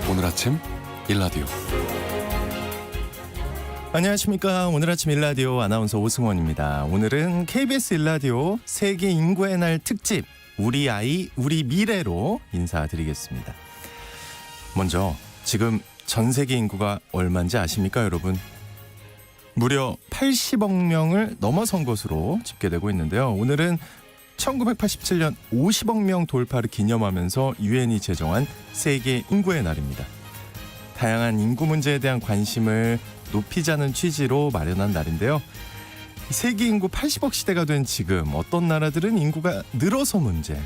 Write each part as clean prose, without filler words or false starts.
오늘 아침 일라디오. 안녕하십니까. 오늘 아침 일라디오 아나운서 오승원입니다. 오늘은 KBS 일라디오 세계 인구의 날 특집 우리 아이 우리 미래로 인사드리겠습니다. 먼저 지금 전 세계 인구가 얼마인지 아십니까, 여러분? 무려 80억 명을 넘어선 것으로 집계되고 있는데요. 오늘은 1987년 50억 명 돌파를 기념하면서 유엔이 제정한 세계 인구의 날입니다. 다양한 인구 문제에 대한 관심을 높이자는 취지로 마련한 날인데요. 세계 인구 80억 시대가 된 지금 어떤 나라들은 인구가 늘어서 문제,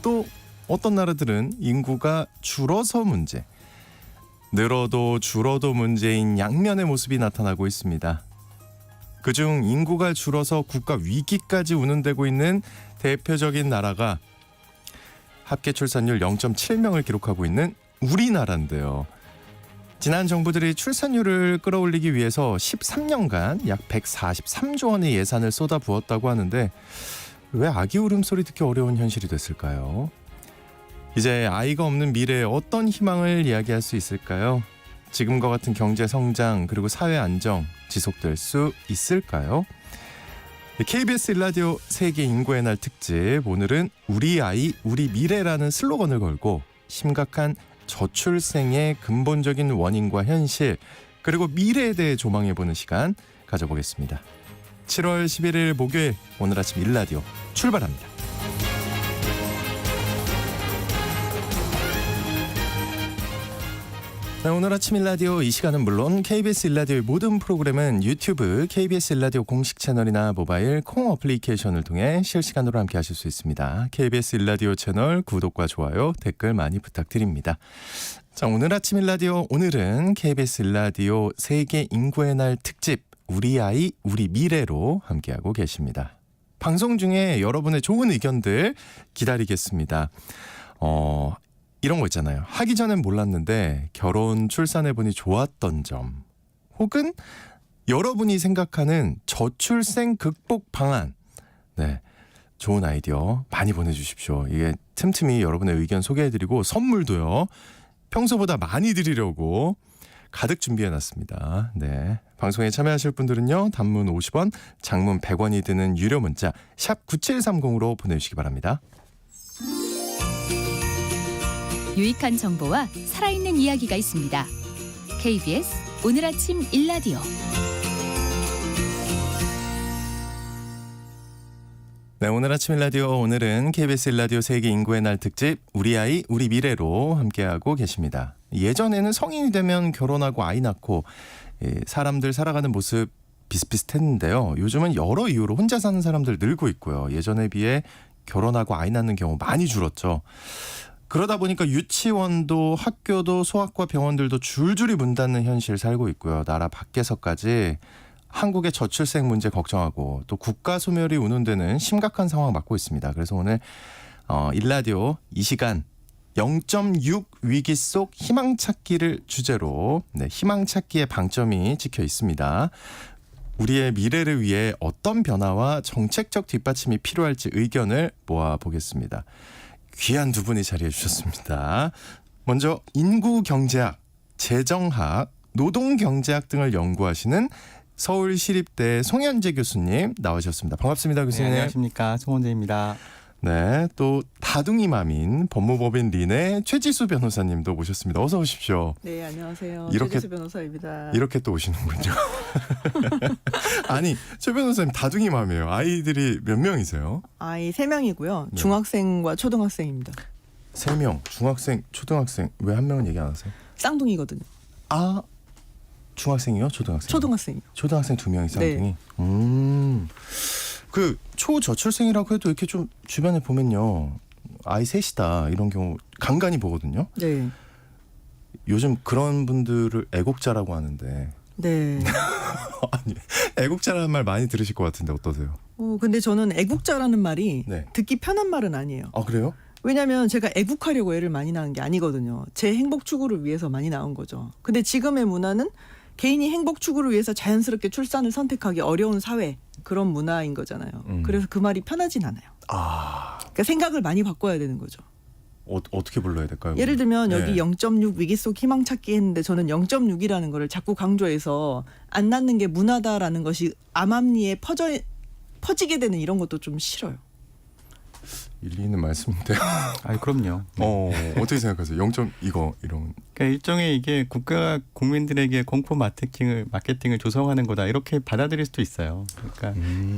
또 어떤 나라들은 인구가 줄어서 문제, 늘어도 줄어도 문제인 양면의 모습이 나타나고 있습니다. 그중 인구가 줄어서 국가 위기까지 운운되고 있는 대표적인 나라가 합계 출산율 0.7명을 기록하고 있는 우리나라인데요. 지난 정부들이 출산율을 끌어올리기 위해서 13년간 약 143조 원의 예산을 쏟아부었다고 하는데 왜 아기 울음소리 듣기 어려운 현실이 됐을까요? 이제 아이가 없는 미래에 어떤 희망을 이야기할 수 있을까요? 지금과 같은 경제 성장 그리고 사회 안정 지속될 수 있을까요? KBS 일라디오 세계 인구의 날 특집, 오늘은 우리 아이 우리 미래라는 슬로건을 걸고 심각한 저출생의 근본적인 원인과 현실 그리고 미래에 대해 조망해보는 시간 가져보겠습니다. 7월 11일 목요일 오늘 아침 일라디오 출발합니다. 네, 오늘 아침 일라디오 이 시간은 물론 KBS 일라디오의 모든 프로그램은 유튜브 KBS 일라디오 공식 채널이나 모바일 콩 어플리케이션을 통해 실시간으로 함께 하실 수 있습니다. KBS 일라디오 채널 구독과 좋아요, 댓글 많이 부탁드립니다. 자, 오늘 아침 일라디오, 오늘은 KBS 일라디오 세계 인구의 날 특집 우리 아이 우리 미래로 함께하고 계십니다. 방송 중에 여러분의 좋은 의견들 기다리겠습니다. 이런 거 있잖아요. 하기 전엔 몰랐는데 결혼 출산해보니 좋았던 점, 혹은 여러분이 생각하는 저출생 극복 방안, 네, 좋은 아이디어 많이 보내주십시오. 이게 틈틈이 여러분의 의견 소개해드리고 선물도요, 평소보다 많이 드리려고 가득 준비해놨습니다. 네, 방송에 참여하실 분들은요, 단문 50원, 장문 100원이 드는 유료 문자 샵 9730으로 보내주시기 바랍니다. 유익한 정보와 살아있는 이야기가 있습니다. KBS 오늘 아침 일라디오. 네, 오늘 아침 일라디오, 오늘은 KBS 일라디오 세계 인구의 날 특집 우리 아이 우리 미래로 함께하고 계십니다. 예전에는 성인이 되면 결혼하고 아이 낳고 사람들 살아가는 모습 비슷비슷했는데요. 요즘은 여러 이유로 혼자 사는 사람들 늘고 있고요. 예전에 비해 결혼하고 아이 낳는 경우 많이 줄었죠. 그러다 보니까 유치원도 학교도 소아과 병원들도 줄줄이 문 닫는 현실 살고 있고요. 나라 밖에서까지 한국의 저출생 문제 걱정하고 또 국가 소멸이 운운되는 심각한 상황 맞고 있습니다. 그래서 오늘 일라디오 이 시간 0.6 위기 속 희망 찾기를 주제로, 네, 희망 찾기의 방점이 찍혀 있습니다. 우리의 미래를 위해 어떤 변화와 정책적 뒷받침이 필요할지 의견을 모아보겠습니다. 귀한 두 분이 자리해 주셨습니다. 먼저 인구경제학, 재정학, 노동경제학 등을 연구하시는 서울시립대 송현재 교수님 나오셨습니다. 반갑습니다, 교수님. 네, 안녕하십니까, 송원재입니다. 네, 또 다둥이맘인 법무법인 린의 최지수 변호사님도 모셨습니다. 어서 오십시오. 네, 안녕하세요. 이렇게- 최지수 변호사입니다. 이렇게 또 오시는군요. 아니, 최 변호사님 다둥이맘이에요. 아이들이 몇 명이세요? 아이 3명이고요. 네. 중학생과 초등학생입니다. 3명, 중학생, 초등학생. 왜 한 명은 얘기 안 하세요? 쌍둥이거든요. 아, 중학생이요? 초등학생? 초등학생이요. 초등학생 2명이 쌍둥이. 네. 그 초저출생이라고 해도 이렇게 좀 주변에 보면요, 아이 셋이다 이런 경우 간간히 보거든요. 네. 요즘 그런 분들을 애국자라고 하는데, 네. 아니, 애국자라는 말 많이 들으실 것 같은데 어떠세요? 근데 저는 애국자라는 말이 네. 듣기 편한 말은 아니에요. 아, 그래요? 왜냐하면 제가 애국하려고 애를 많이 낳은 게 아니거든요. 제 행복 추구를 위해서 많이 낳은 거죠. 근데 지금의 문화는 개인이 행복 추구를 위해서 자연스럽게 출산을 선택하기 어려운 사회, 그런 문화인 거잖아요. 그래서 그 말이 편하진 않아요. 아, 그러니까 생각을 많이 바꿔야 되는 거죠. 어떻게 불러야 될까요? 예를 들면 네. 여기 0.6 위기 속 희망 찾기 했는데 저는 0.6이라는 거를 자꾸 강조해서 안 낳는 게 문화다라는 것이 암암리에 퍼지게 되는 이런 것도 좀 싫어요. 일리 있는 말씀인데요. 아, 그럼요. 어떻게 생각하세요? 0점 이거 이런. 그러니까 일종의 이게 국가가 국민들에게 공포 마케팅을 조성하는 거다 이렇게 받아들일 수도 있어요. 그러니까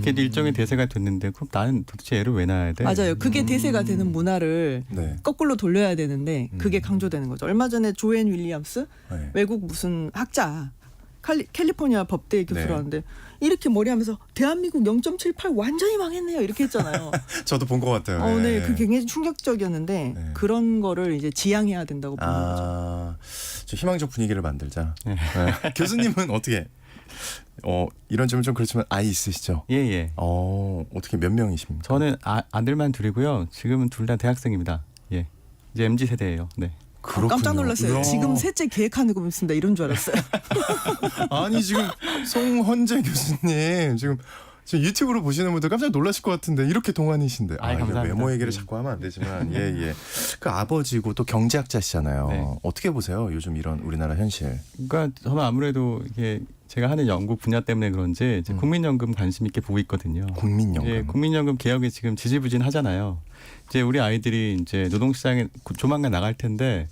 이게 일종의 대세가 됐는데 그럼 나는 도대체 애를 왜 낳아야 돼? 맞아요. 그게 대세가 되는 문화를 네. 거꾸로 돌려야 되는데 그게 강조되는 거죠. 얼마 전에 조앤 윌리엄스 네. 외국 무슨 학자 캘리포니아 법대 교수라는데 이렇게 머리하면서 대한민국 0.78 완전히 망했네요 이렇게 했잖아요. 저도 본 것 같아요. 네, 그 굉장히 충격적이었는데 네. 그런 거를 이제 지양해야 된다고 보는 거죠. 좀 희망적 분위기를 만들자. 네. 네. 교수님은 어떻게? 이런 점은 좀 그렇지만 아이 있으시죠? 예. 어떻게 몇 명이십니까? 저는 아들만 둘이고요. 지금은 둘 다 대학생입니다. 예. 이제 MZ 세대예요. 네. 깜짝 놀랐어요. 이야. 지금 셋째 계획하는 거 있습니다. 이런 줄 알았어요. 아니 지금 송헌재 교수님 지금 유튜브로 보시는 분들 깜짝 놀라실 것 같은데 이렇게 동안이신데 아이, 이거 감사합니다. 외모 얘기를 자꾸 하면 안 되지만 예. 그 아버지고 또 경제학자시잖아요. 네. 어떻게 보세요? 요즘 이런 우리나라 현실. 그러니까 저는 아무래도 이게 제가 하는 연구 분야 때문에 그런지 이제 국민연금 관심 있게 보고 있거든요. 국민연금. 예, 국민연금 개혁이 지금 지지부진하잖아요. 이제 우리 아이들이 이제 노동시장에 조만간 나갈 텐데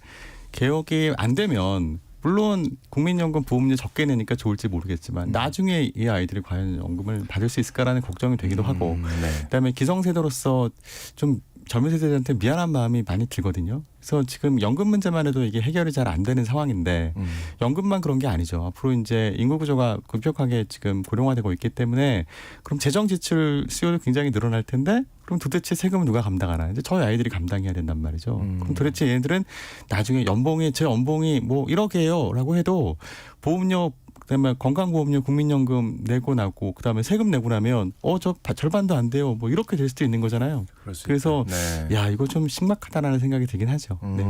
개혁이 안 되면 물론 국민연금 보험료 적게 내니까 좋을지 모르겠지만 나중에 이 아이들이 과연 연금을 받을 수 있을까라는 걱정이 되기도 하고 네. 그다음에 기성세대로서 좀 젊은 세대들한테 미안한 마음이 많이 들거든요. 그래서 지금 연금 문제만 해도 이게 해결이 잘 안 되는 상황인데 연금만 그런 게 아니죠. 앞으로 이제 인구 구조가 급격하게 지금 고령화되고 있기 때문에 그럼 재정 지출 수요도 굉장히 늘어날 텐데 그럼 도대체 세금은 누가 감당하나? 이제 저희 아이들이 감당해야 된단 말이죠. 그럼 도대체 얘네들은 나중에 제 연봉이 뭐 1억이에요라고 해도 보험료 그다음에 건강보험료, 국민연금 내고 나고 그다음에 세금 내고 나면 저 절반도 안 돼요. 뭐 이렇게 될 수도 있는 거잖아요. 그래서 네. 야 이거 좀 신박하다라는 생각이 들긴 하죠. 네.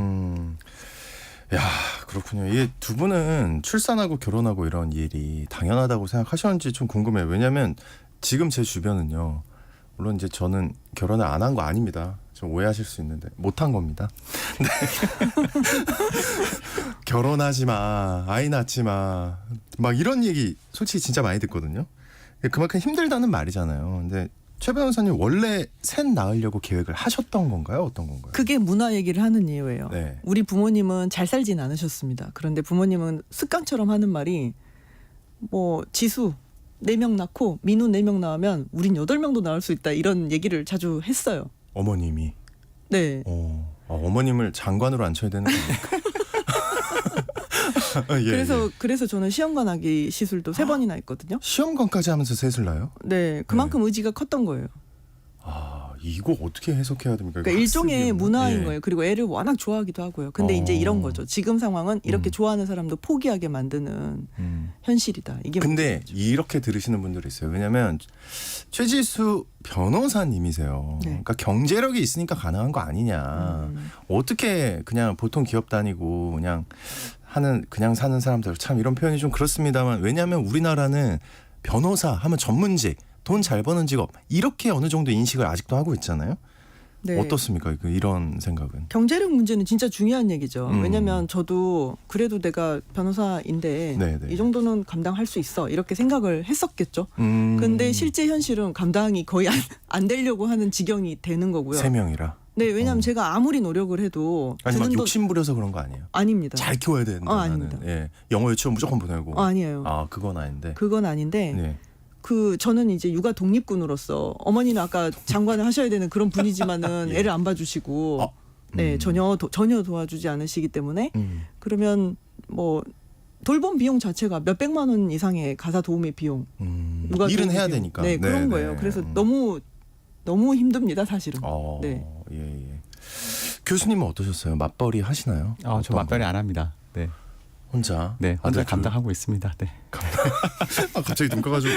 야 그렇군요. 이 두 분은 출산하고 결혼하고 이런 일이 당연하다고 생각하셨는지 좀 궁금해요. 왜냐하면 지금 제 주변은요. 물론 이제 저는 결혼을 안 한 거 아닙니다. 좀 오해하실 수 있는데 못한 겁니다. 결혼하지 마, 아이 낳지 마, 막 이런 얘기 솔직히 진짜 많이 듣거든요. 그만큼 힘들다는 말이잖아요. 근데 최 변호사님 원래 셋 낳으려고 계획을 하셨던 건가요? 어떤 건가요? 그게 문화 얘기를 하는 이유예요. 네. 우리 부모님은 잘 살진 않으셨습니다. 그런데 부모님은 습관처럼 하는 말이 뭐 지수 4명 낳고 민우 4명 낳으면 우린 8명도 낳을 수 있다 이런 얘기를 자주 했어요. 어머님이. 네. 어머님을 장관으로 앉혀야 되는 겁니까? 예, 그래서 저는 시험관 하기 시술도 3번이나 했거든요. 시험관까지 하면서 셋을 낳아요? 네, 그만큼 의지가 컸던 거예요. 이거 어떻게 해석해야 됩니까? 그러니까 일종의 학습이었나? 문화인 예. 거예요. 그리고 애를 워낙 좋아하기도 하고요. 근데 이제 이런 거죠. 지금 상황은 이렇게 좋아하는 사람도 포기하게 만드는 현실이다. 이게 근데 문제죠. 이렇게 들으시는 분들이 있어요. 왜냐하면 최지수 변호사님이세요. 네. 그러니까 경제력이 있으니까 가능한 거 아니냐. 어떻게 그냥 보통 기업 다니고 그냥 사는 사람들 참 이런 표현이 좀 그렇습니다만 왜냐하면 우리나라는 변호사 하면 전문직 돈 잘 버는 직업 이렇게 어느 정도 인식을 아직도 하고 있잖아요. 네. 어떻습니까? 이런 생각은. 경제력 문제는 진짜 중요한 얘기죠. 음. 왜냐하면 저도 그래도 내가 변호사인데 네네. 이 정도는 감당할 수 있어 이렇게 생각을 했었겠죠. 음. 근데 실제 현실은 감당이 거의 안 되려고 하는 지경이 되는 거고요. 3명이라. 네, 왜냐하면 제가 아무리 노력을 해도 아니 막 드는 돈 욕심 부려서 그런 거 아니에요? 아닙니다. 잘 키워야 된다. 아닙니다. 예. 영어 유치원 무조건 보내고. 아니에요. 그건 아닌데. 그건 아닌데 네. 저는 이제 육아 독립군으로서 어머니는 아까 장관을 하셔야 되는 그런 분이지만은 예. 애를 안 봐주시고 네 전혀 도와주지 않으시기 때문에 그러면 뭐 돌봄 비용 자체가 몇백만 원 이상의 가사 도우미 비용 육아 일은 도우미 해야 비용. 되니까. 네 그런 거예요. 그래서 너무 힘듭니다 사실은. 네. 예. 교수님은 어떠셨어요? 맞벌이 하시나요? 저 어떤 맞벌이 거? 안 합니다. 네. 혼자. 혼자 아들 감당하고 있습니다. 네. 갑자기 눈 꺼가지고.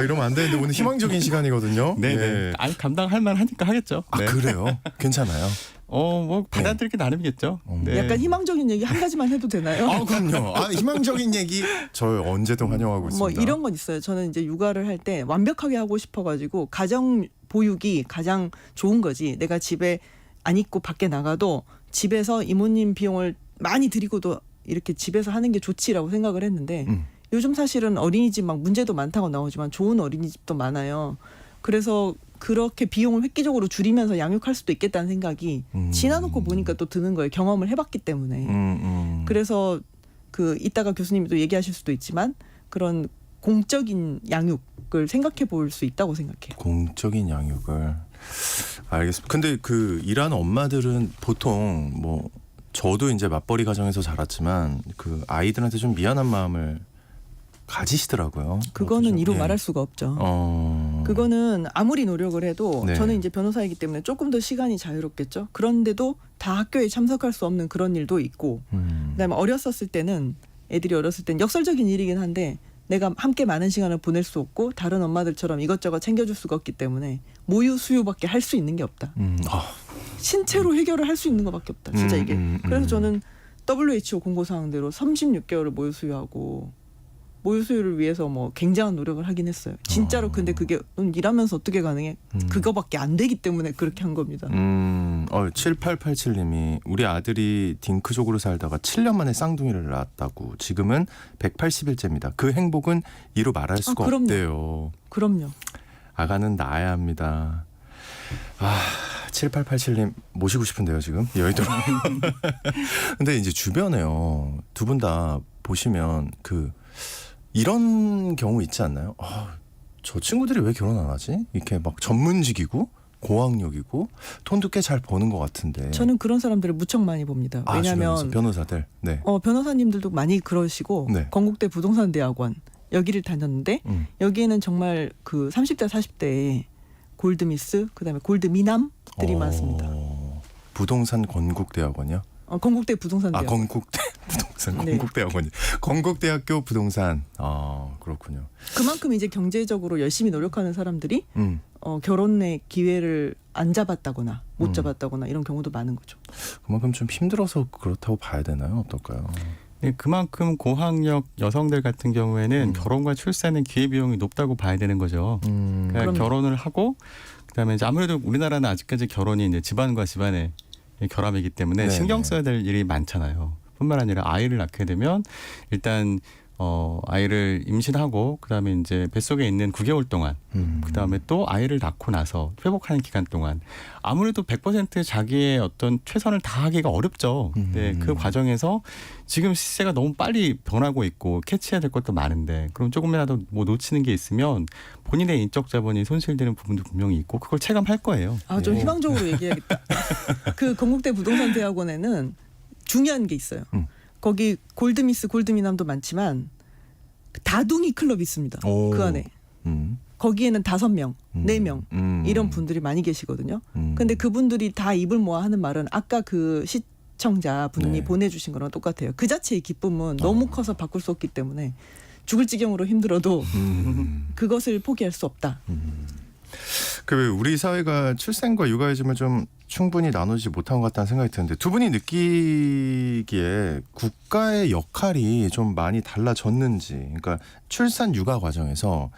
이러면 안 되는데 오늘 희망적인 시간이거든요. 네. 예. 감당할 만하니까 하겠죠. 네. 그래요? 괜찮아요. 뭐 받아들이기 나름이겠죠. 네. 약간 희망적인 얘기 한 가지만 해도 되나요? 그럼요. 희망적인 얘기 저 언제든 환영하고 있습니다. 뭐 이런 건 있어요. 저는 이제 육아를 할 때 완벽하게 하고 싶어가지고 가정 보육이 가장 좋은 거지. 내가 집에 안 입고 밖에 나가도 집에서 이모님 비용을 많이 들이고도 이렇게 집에서 하는 게 좋지라고 생각을 했는데 요즘 사실은 어린이집 막 문제도 많다고 나오지만 좋은 어린이집도 많아요. 그래서 그렇게 비용을 획기적으로 줄이면서 양육할 수도 있겠다는 생각이 지나놓고 보니까 또 드는 거예요. 경험을 해봤기 때문에. 그래서 그 이따가 교수님이 또 얘기하실 수도 있지만 그런 공적인 양육을 생각해 볼 수 있다고 생각해요. 공적인 양육을 알겠습니다. 근데 그 일하는 엄마들은 보통 뭐 저도 이제 맞벌이 가정에서 자랐지만 그 아이들한테 좀 미안한 마음을 가지시더라고요. 그거는 이루 예. 말할 수가 없죠. 그거는 아무리 노력을 해도 네. 저는 이제 변호사이기 때문에 조금 더 시간이 자유롭겠죠. 그런데도 다 학교에 참석할 수 없는 그런 일도 있고 그다음에 어렸었을 때는 애들이 어렸을 땐 역설적인 일이긴 한데 내가 함께 많은 시간을 보낼 수 없고 다른 엄마들처럼 이것저것 챙겨줄 수가 없기 때문에 모유 수유밖에 할 수 있는 게 없다. 신체로 해결을 할 수 있는 것밖에 없다. 진짜 이게. 그래서 저는 WHO 공고사항대로 36개월을 모유 수유하고 모유 수유를 위해서 뭐 굉장한 노력을 하긴 했어요. 진짜로. 근데 그게 일하면서 어떻게 가능해? 그거밖에 안 되기 때문에 그렇게 한 겁니다. 7887님이 우리 아들이 딩크족으로 살다가 7년 만에 쌍둥이를 낳았다고. 지금은 180일째입니다. 그 행복은 이루 말할 수가 그럼요. 없대요. 그럼요. 아가는 낳아야 합니다. 7887님 모시고 싶은데요 지금 여의도로. 근데 이제 주변에요 두 분 다 보시면 그 이런 경우 있지 않나요? 저 친구들이 왜 결혼 안 하지? 이렇게 막 전문직이고 고학력이고 돈도 꽤 잘 버는 것 같은데. 저는 그런 사람들을 무척 많이 봅니다. 왜냐하면 주변에서 변호사들. 네. 변호사님들도 많이 그러시고 네. 건국대 부동산대학원 여기를 다녔는데 여기에는 정말 그 30대 40대에 골드미스 그다음에 골드미남들이 많습니다. 부동산 건국대학원이요? 건국대 부동산대학원. 건국대 부동산 네. 건국대학원이. 건국대학교 부동산. 그렇군요. 그만큼 이제 경제적으로 열심히 노력하는 사람들이 결혼의 기회를 안 잡았다거나 못 잡았다거나 이런 경우도 많은 거죠. 그만큼 좀 힘들어서 그렇다고 봐야 되나요? 어떨까요? 네, 그만큼 고학력 여성들 같은 경우에는 결혼과 출산의 기회비용이 높다고 봐야 되는 거죠. 그러니까 그럼요. 결혼을 하고 그다음에 이제 아무래도 우리나라는 아직까지 결혼이 이제 집안과 집안의 결합이기 때문에 네네. 신경 써야 될 일이 많잖아요. 뿐만 아니라 아이를 낳게 되면 일단 아이를 임신하고 그다음에 이제 뱃속에 있는 9개월 동안 그다음에 또 아이를 낳고 나서 회복하는 기간 동안 아무래도 100% 자기의 어떤 최선을 다하기가 어렵죠. 근데 그 과정에서 지금 시세가 너무 빨리 변하고 있고 캐치해야 될 것도 많은데 그럼 조금이라도 뭐 놓치는 게 있으면 본인의 인적 자본이 손실되는 부분도 분명히 있고 그걸 체감할 거예요. 좀 희망적으로 얘기해야겠다. 그 건국대 부동산대학원에는 중요한 게 있어요. 거기 골드미스 골드미남도 많지만 다둥이 클럽이 있습니다. 그 안에. 거기에는 5명, 4명 이런 분들이 많이 계시거든요. 근데 그분들이 다 입을 모아 하는 말은 아까 그 시청자분이 네. 보내주신 거랑 똑같아요. 그 자체의 기쁨은 너무 커서 바꿀 수 없기 때문에 죽을 지경으로 힘들어도 그것을 포기할 수 없다. 그 우리 사회가 출생과 육아의 짐을 좀 충분히 나누지 못한 것 같다는 생각이 드는데 두 분이 느끼기에 국가의 역할이 좀 많이 달라졌는지, 그러니까 출산 육아 과정에서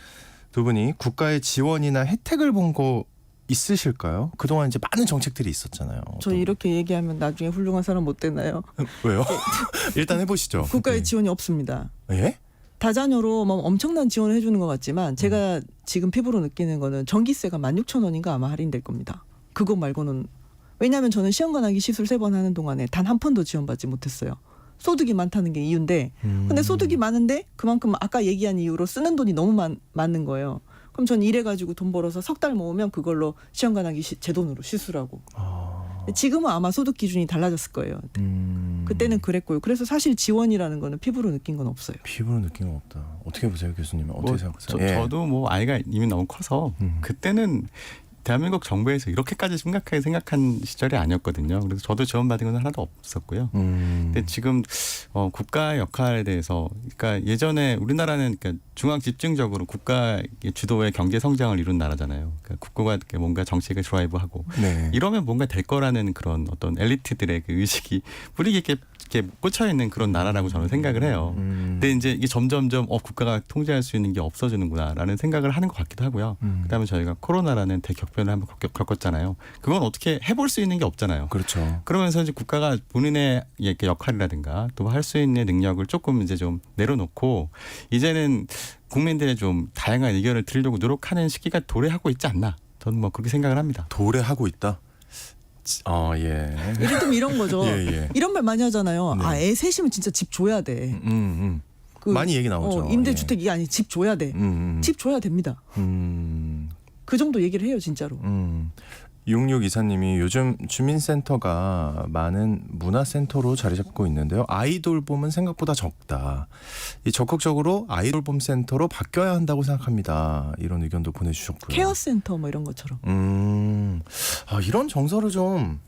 두 분이 국가의 지원이나 혜택을 본 거 있으실까요? 그동안 이제 많은 정책들이 있었잖아요. 저 이렇게 얘기하면 나중에 훌륭한 사람 못 되나요? 왜요? 일단 해보시죠. 국가의 지원이 없습니다. 예? 다자녀로 뭐 엄청난 지원을 해주는 것 같지만 제가 지금 피부로 느끼는 거는 전기세가 16,000원인가 아마 할인될 겁니다. 그거 말고는. 왜냐하면 저는 시험관하기 시술 3번 하는 동안에 단 한 푼도 지원받지 못했어요. 소득이 많다는 게 이유인데 근데 소득이 많은데 그만큼 아까 얘기한 이유로 쓰는 돈이 너무 많은 거예요. 그럼 전 일해가지고 돈 벌어서 석 달 모으면 그걸로 시험관하기 제 돈으로 시술하고. 지금은 아마 소득 기준이 달라졌을 거예요. 그때는 그랬고요. 그래서 사실 지원이라는 거는 피부로 느낀 건 없어요. 피부로 느낀 건 없다. 어떻게 보세요, 교수님? 어떻게 생각하세요? 저도 뭐 아이가 이미 너무 커서 그때는 대한민국 정부에서 이렇게까지 심각하게 생각한 시절이 아니었거든요. 그래서 저도 지원받은 건 하나도 없었고요. 근데 지금 국가의 역할에 대해서, 그러니까 예전에 우리나라는 그러니까 중앙 집중적으로 국가 주도의 경제 성장을 이룬 나라잖아요. 그러니까 국고가 뭔가 정책을 드라이브하고 네. 이러면 뭔가 될 거라는 그런 어떤 엘리트들의 그 의식이 뿌리 깊게 이렇게 꽂혀 있는 그런 나라라고 저는 생각을 해요. 근데 이제 이게 점점점 국가가 통제할 수 있는 게 없어지는구나라는 생각을 하는 것 같기도 하고요. 그다음에 저희가 코로나라는 대격변을 한번 겪었잖아요. 그건 어떻게 해볼 수 있는 게 없잖아요. 그렇죠. 그러면서 이제 국가가 본인의 역할이라든가 또 할 수 있는 능력을 조금 이제 좀 내려놓고 이제는 국민들의 좀 다양한 의견을 들으려고 노력하는 시기가 도래하고 있지 않나. 저는 뭐 그렇게 생각을 합니다. 도래하고 있다. 예. 예를 들면 이런 거죠. 예. 이런 말 많이 하잖아요. 네. 애 셋이면 진짜 집 줘야 돼. 그, 많이 얘기 나오죠. 임대주택이 아니 집 줘야 돼. 집 줘야 됩니다. 그 정도 얘기를 해요, 진짜로. 6624님이 요즘 주민센터가 많은 문화센터로 자리 잡고 있는데요. 아이돌봄은 생각보다 적다. 이 적극적으로 아이돌봄 센터로 바뀌어야 한다고 생각합니다. 이런 의견도 보내주셨고요. 케어센터 뭐 이런 것처럼. 이런 정서를 좀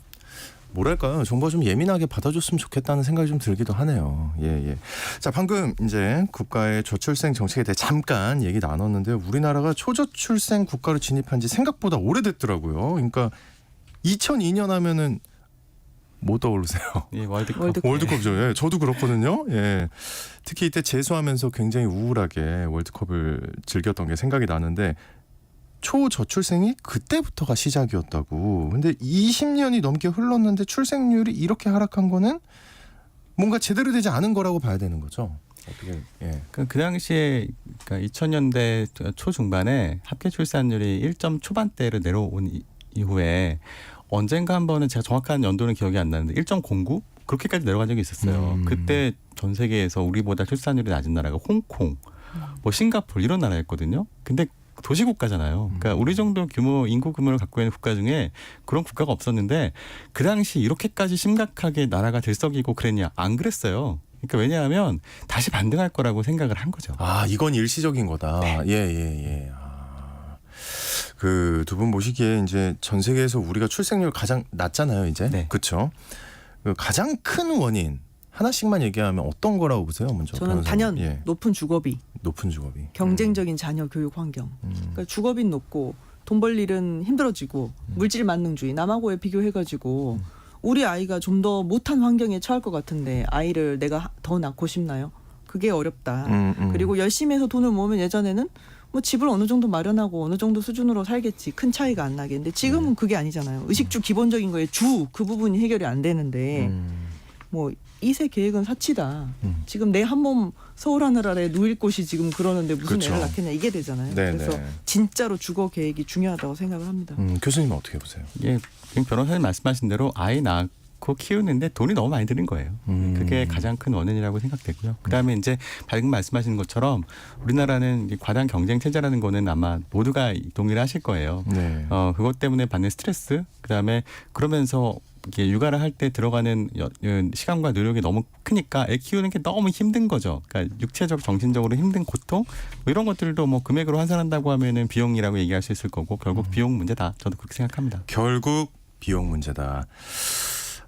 뭐랄까요? 정부가 좀 예민하게 받아줬으면 좋겠다는 생각이 좀 들기도 하네요. 예. 자, 방금 이제 국가의 저출생 정책에 대해 잠깐 얘기 나눴는데요. 우리나라가 초저출생 국가로 진입한 지 생각보다 오래됐더라고요. 그러니까 2002년 하면은 뭐 떠오르세요? 예, 월드컵. 월드컵이죠. 예, 저도 그렇거든요. 예. 특히 이때 재수하면서 굉장히 우울하게 월드컵을 즐겼던 게 생각이 나는데 초저출생이 그때부터가 시작이었다고. 근데 20년이 넘게 흘렀는데 출생률이 이렇게 하락한 거는 뭔가 제대로 되지 않은 거라고 봐야 되는 거죠. 어떻게? 예. 그 당시에 그러니까 2000년대 초중반에 합계 출산율이 1점 초반대로 내려온 이후에 언젠가 한 번은 제가 정확한 연도는 기억이 안 나는데 1.09 그렇게까지 내려간 적이 있었어요. 그때 전 세계에서 우리보다 출산율이 낮은 나라가 홍콩, 뭐 싱가포르 이런 나라였거든요. 근데 도시국가잖아요. 그러니까 우리 정도 규모 인구 규모를 갖고 있는 국가 중에 그런 국가가 없었는데 그 당시 이렇게까지 심각하게 나라가 들썩이고 그랬냐? 안 그랬어요. 그러니까 왜냐하면 다시 반등할 거라고 생각을 한 거죠. 이건 일시적인 거다. 네. 예. 그 두 분 보시기에 이제 전 세계에서 우리가 출생률 가장 낮잖아요, 이제. 네. 그렇죠. 그 가장 큰 원인 하나씩만 얘기하면 어떤 거라고 보세요, 먼저? 저는 변호사님. 단연 높은 주거비, 높은 주거비. 경쟁적인 자녀 교육 환경. 그러니까 주거비는 높고 돈 벌 일은 힘들어지고 물질 만능주의 남하고에 비교해가지고 우리 아이가 좀 더 못한 환경에 처할 것 같은데 아이를 내가 더 낳고 싶나요? 그게 어렵다. 그리고 열심히 해서 돈을 모으면 예전에는 뭐 집을 어느 정도 마련하고 어느 정도 수준으로 살겠지. 큰 차이가 안 나겠는데 지금은 그게 아니잖아요. 의식주 기본적인 거에 그 부분이 해결이 안 되는데 뭐 2세 계획은 사치다. 지금 내 한 몸 서울 하늘 아래 누일 곳이 지금 그러는데 무슨 그렇죠. 애를 낳겠냐 이게 되잖아요. 네네. 그래서 진짜로 주거 계획이 중요하다고 생각을 합니다. 교수님은 어떻게 보세요? 예, 변호사님 말씀하신 대로 아이 낳고 키우는데 돈이 너무 많이 드는 거예요. 그게 가장 큰 원인이라고 생각되고요. 그다음에 이제 방금 말씀하신 것처럼 우리나라는 과당 경쟁 체제라는 거는 아마 모두가 동의를 하실 거예요. 네. 그것 때문에 받는 스트레스, 그다음에 그러면서 이게 육아를 할 때 들어가는 시간과 노력이 너무 크니까 애 키우는 게 너무 힘든 거죠. 그러니까 육체적, 정신적으로 힘든 고통 뭐 이런 것들도 뭐 금액으로 환산한다고 하면은 비용이라고 얘기할 수 있을 거고 결국 비용 문제다. 저도 그렇게 생각합니다. 결국 비용 문제다.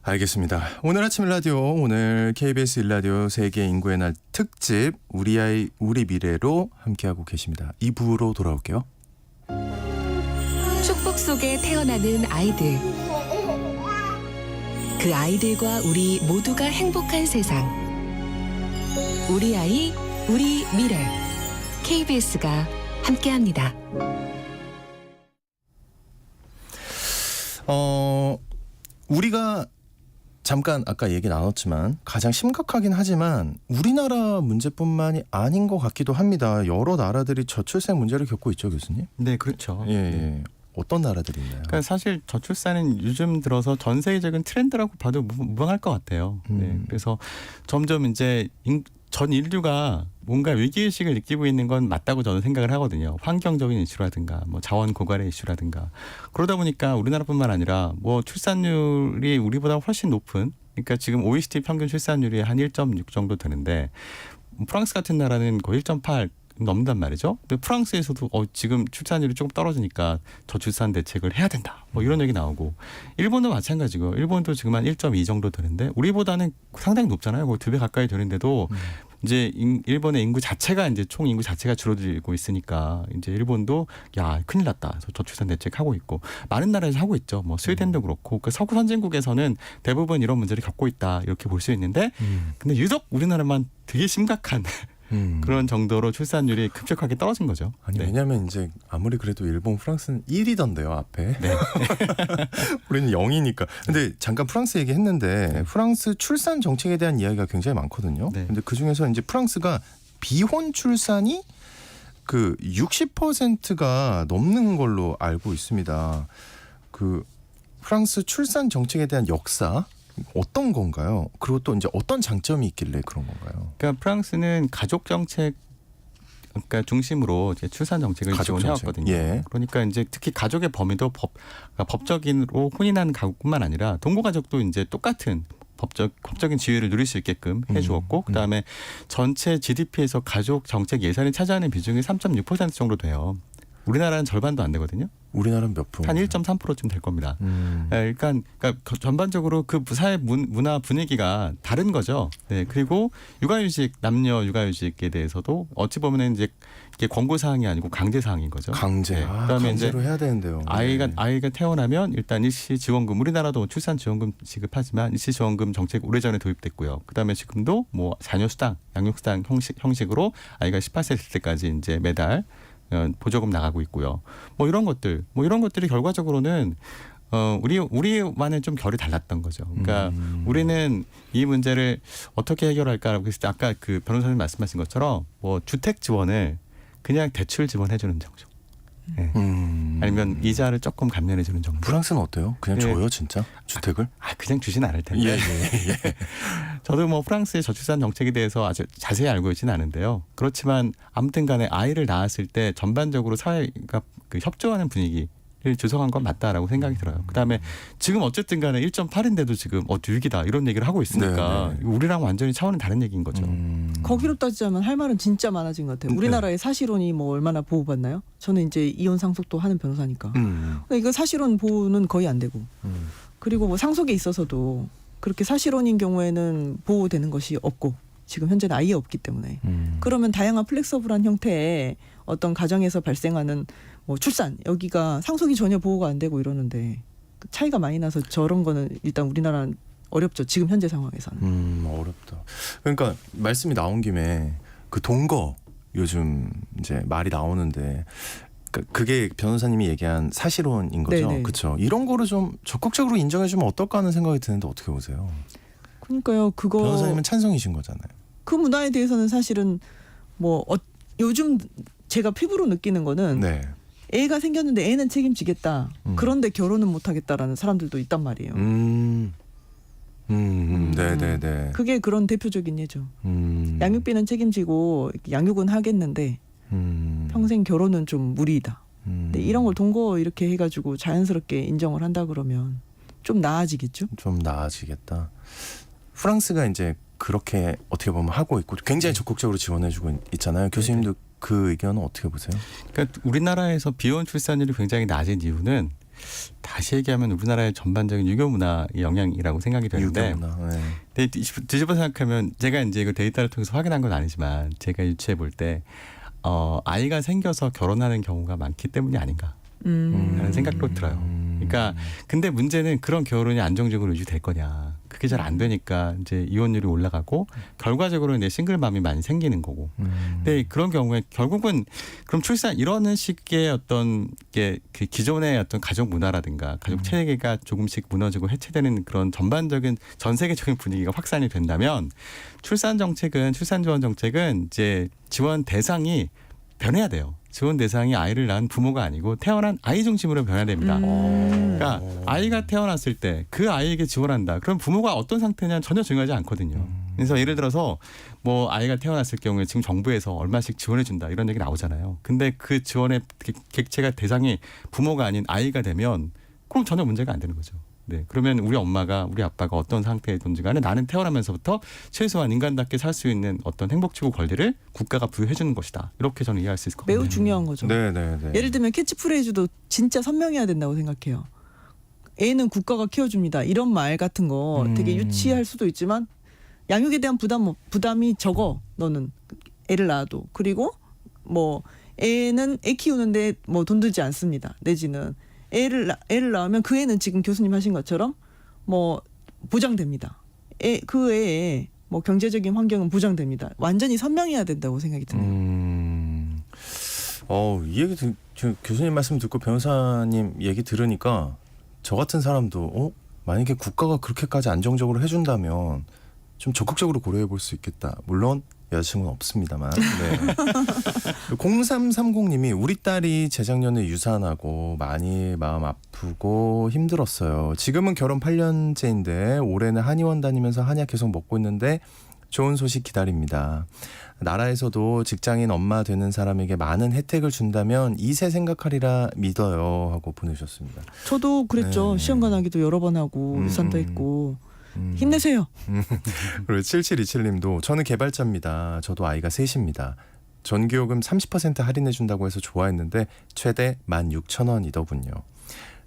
알겠습니다. 오늘 아침 일라디오, 오늘 KBS 일라디오 세계 인구의 날 특집 우리 아이 우리 미래로 함께하고 계십니다. 2부로 돌아올게요. 축복 속에 태어나는 아이들. 그 아이들과 우리 모두가 행복한 세상. 우리 아이, 우리 미래. KBS가 함께합니다. 우리가 잠깐 아까 얘기 나눴지만 가장 심각하긴 하지만 우리나라 문제뿐만이 아닌 것 같기도 합니다. 여러 나라들이 저출생 문제를 겪고 있죠, 교수님? 네, 그렇죠. 예. 어떤 나라들이 있나요? 그러니까 사실 저출산은 요즘 들어서 전 세계적인 트렌드라고 봐도 무방할 것 같아요. 네, 그래서 점점 이제 전 인류가 뭔가 위기의식을 느끼고 있는 건 맞다고 저는 생각을 하거든요. 환경적인 이슈라든가 뭐 자원 고갈의 이슈라든가 그러다 보니까 우리나라뿐만 아니라 뭐 출산율이 우리보다 훨씬 높은, 그러니까 지금 OECD 평균 출산율이 한 1.6 정도 되는데 프랑스 같은 나라는 거의 1.8 넘는단 말이죠. 근데 프랑스에서도 지금 출산율이 조금 떨어지니까 저출산 대책을 해야 된다. 뭐 이런 얘기 나오고, 일본도 마찬가지고 일본도 지금 한 1.2 정도 되는데 우리보다는 상당히 높잖아요. 거의 2배 가까이 되는데도 이제 일본의 인구 자체가 이제 총 인구 자체가 줄어들고 있으니까 이제 일본도 야 큰일 났다. 그래서 저출산 대책 하고 있고 많은 나라에서 하고 있죠. 뭐 스웨덴도 그렇고 그 서구 선진국에서는 대부분 이런 문제를 겪고 있다 이렇게 볼 수 있는데 근데 유독 우리나라만 되게 심각한 그런 정도로 출산율이 급격하게 떨어진 거죠. 아니 네. 왜냐하면 이제 아무리 그래도 일본, 프랑스는 1위던데요 앞에. 네. 우리는 0이니까. 근데 잠깐 프랑스 얘기했는데 프랑스 출산 정책에 대한 이야기가 굉장히 많거든요. 네. 근데 그 중에서 이제 프랑스가 비혼 출산이 그 60%가 넘는 걸로 알고 있습니다. 그 프랑스 출산 정책에 대한 역사 어떤 건가요? 그리고 또 이제 어떤 장점이 있길래 그런 건가요? 그러니까 프랑스는 가족 정책 그러니까 중심으로 이제 출산 정책을 가족 지원해왔거든요. 정책. 예. 그러니까 이제 특히 가족의 범위도 그러니까 법적인으로 혼인한 가족뿐만 아니라 동거 가족도 이제 똑같은 법적인 지위를 누릴 수 있게끔 해주었고 그다음에 전체 GDP에서 가족 정책 예산이 차지하는 비중이 3.6% 정도 돼요. 우리나라는 절반도 안 되거든요. 우리나라는 몇 프로? 한 1.3%쯤 될 겁니다. 그러니까 전반적으로 그 사회 문화 분위기가 다른 거죠. 네. 그리고 육아휴직 남녀 육아휴직에 대해서도 어찌 보면 이제 이게 권고 사항이 아니고 강제 사항인 거죠. 강제. 네. 아, 그다음에 이제 강제로 해야 되는데요. 아이가 태어나면 일단 일시 지원금 우리나라도 출산 지원금 지급하지만 일시 지원금 정책 오래전에 도입됐고요. 그다음에 지금도 뭐 자녀 수당, 양육 수당 형식으로 아이가 18세 될 때까지 이제 매달 보조금 나가고 있고요. 뭐 이런 것들이 결과적으로는 우리와는 좀 결이 달랐던 거죠. 그러니까 우리는 이 문제를 어떻게 해결할까라고 했을 때 아까 그 변호사님 말씀하신 것처럼 뭐 주택 지원을 그냥 대출 지원해 주는 정도. 네. 아니면 이자를 조금 감면해 주는 정도. 프랑스는 어때요? 그냥 네. 줘요 진짜 주택을? 그냥 주진 않을 텐데. 예. 저도 뭐 프랑스의 저출산 정책에 대해서 아주 자세히 알고 있지는 않은데요. 그렇지만 아무튼 간에 아이를 낳았을 때 전반적으로 사회가 그 협조하는 분위기를 조성한 건 맞다라고 생각이 들어요. 그다음에 지금 어쨌든 간에 1.8인데도 지금 유익이다 이런 얘기를 하고 있으니까 네네. 우리랑 완전히 차원이 다른 얘기인 거죠. 거기로 따지자면 할 말은 진짜 많아진 것 같아요. 우리나라의 사실혼이 뭐 얼마나 보호받나요? 저는 이제 이혼 상속도 하는 변호사니까. 그러니까 이거 사실혼 보호는 거의 안 되고. 그리고 뭐 상속에 있어서도 그렇게 사실혼인 경우에는 보호되는 것이 없고 지금 현재는 아예 없기 때문에. 그러면 다양한 플렉서블한 형태의 어떤 가정에서 발생하는 뭐 출산 여기가 상속이 전혀 보호가 안 되고 이러는데 차이가 많이 나서 저런 거는 일단 우리나라는 어렵죠. 지금 현재 상황에서는. 어렵다. 그러니까 말씀이 나온 김에 그 동거 요즘 이제 말이 나오는데 그게 변호사님이 얘기한 사실혼인 거죠. 네네. 그렇죠. 이런 거를 좀 적극적으로 인정해주면 어떨까 하는 생각이 드는데 어떻게 보세요? 그러니까요. 그거 변호사님은 찬성이신 거잖아요. 그 문화에 대해서는 사실은 뭐 요즘 제가 피부로 느끼는 거는 네. 애가 생겼는데 애는 책임지겠다. 그런데 결혼은 못하겠다라는 사람들도 있단 말이에요. 네네네. 그게 그런 대표적인 예죠. 양육비는 책임지고 양육은 하겠는데 평생 결혼은 좀 무리다. 근데 이런 걸 동거 이렇게 해가지고 자연스럽게 인정을 한다 그러면 좀 나아지겠죠. 좀 나아지겠다. 프랑스가 이제 그렇게 어떻게 보면 하고 있고 굉장히 적극적으로 지원해주고 있잖아요. 교수님도 그 의견은 어떻게 보세요? 그러니까 우리나라에서 비혼 출산율이 굉장히 낮은 이유는 다시 얘기하면 우리나라의 전반적인 유교 문화의 영향이라고 생각이 되는데 유교문화. 네. 근데 뒤집어 생각하면 제가 이제 그 데이터를 통해서 확인한 건 아니지만 제가 유추해 볼 때 아이가 생겨서 결혼하는 경우가 많기 때문이 아닌가 하는 생각도 들어요. 그러니까 근데 문제는 그런 결혼이 안정적으로 유지될 거냐. 그게 잘 안 되니까 이제 이혼율이 올라가고 결과적으로 내 싱글맘이 많이 생기는 거고. 근데 그런 경우에 결국은 그럼 출산 이러는 식의 어떤 게 그 기존의 어떤 가족 문화라든가 가족 체계가 조금씩 무너지고 해체되는 그런 전반적인 전 세계적인 분위기가 확산이 된다면 출산 지원 정책은 이제 지원 대상이 변해야 돼요. 지원 대상이 아이를 낳은 부모가 아니고 태어난 아이 중심으로 변해야 됩니다. 그러니까 아이가 태어났을 때 그 아이에게 지원한다. 그럼 부모가 어떤 상태냐는 전혀 중요하지 않거든요. 그래서 예를 들어서 뭐 아이가 태어났을 경우에 지금 정부에서 얼마씩 지원해 준다 이런 얘기 나오잖아요. 근데 그 지원의 객체가 대상이 부모가 아닌 아이가 되면 그럼 전혀 문제가 안 되는 거죠. 네, 그러면 우리 엄마가 우리 아빠가 어떤 상태이든지 간에 나는 태어나면서부터 최소한 인간답게 살 수 있는 어떤 행복지구 권리를 국가가 부여해 주는 것이다. 이렇게 저는 이해할 수 있을 것 같아요. 매우 중요한 거죠. 네네네. 예를 들면 캐치프레이즈도 진짜 선명해야 된다고 생각해요. 애는 국가가 키워줍니다. 이런 말 같은 거 되게 유치할 수도 있지만 양육에 대한 부담이 적어. 너는 애를 낳아도. 그리고 뭐 애는 애 키우는데 뭐 돈 들지 않습니다. 내지는 애를 낳으면 그 애는 지금 교수님 하신 것처럼 뭐 보장됩니다. 그 애의 뭐 경제적인 환경은 보장됩니다. 완전히 선명해야 된다고 생각이 드네요. 이 얘기 지금 교수님 말씀 듣고 변호사님 얘기 들으니까 저 같은 사람도 만약에 국가가 그렇게까지 안정적으로 해준다면 좀 적극적으로 고려해 볼 수 있겠다. 물론 여자친구는 없습니다만. 네. 0330님이 우리 딸이 재작년에 유산하고 많이 마음 아프고 힘들었어요. 지금은 결혼 8년째인데 올해는 한의원 다니면서 한약 계속 먹고 있는데 좋은 소식 기다립니다. 나라에서도 직장인 엄마 되는 사람에게 많은 혜택을 준다면 2세 생각하리라 믿어요 하고 보내주셨습니다. 저도 그랬죠. 네. 시험관하기도 여러 번 하고 유산도 했고 힘내세요. 그리고 7727님도 저는 개발자입니다. 저도 아이가 셋입니다. 전기요금 30% 할인해 준다고 해서 좋아했는데 최대 16,000원이더군요.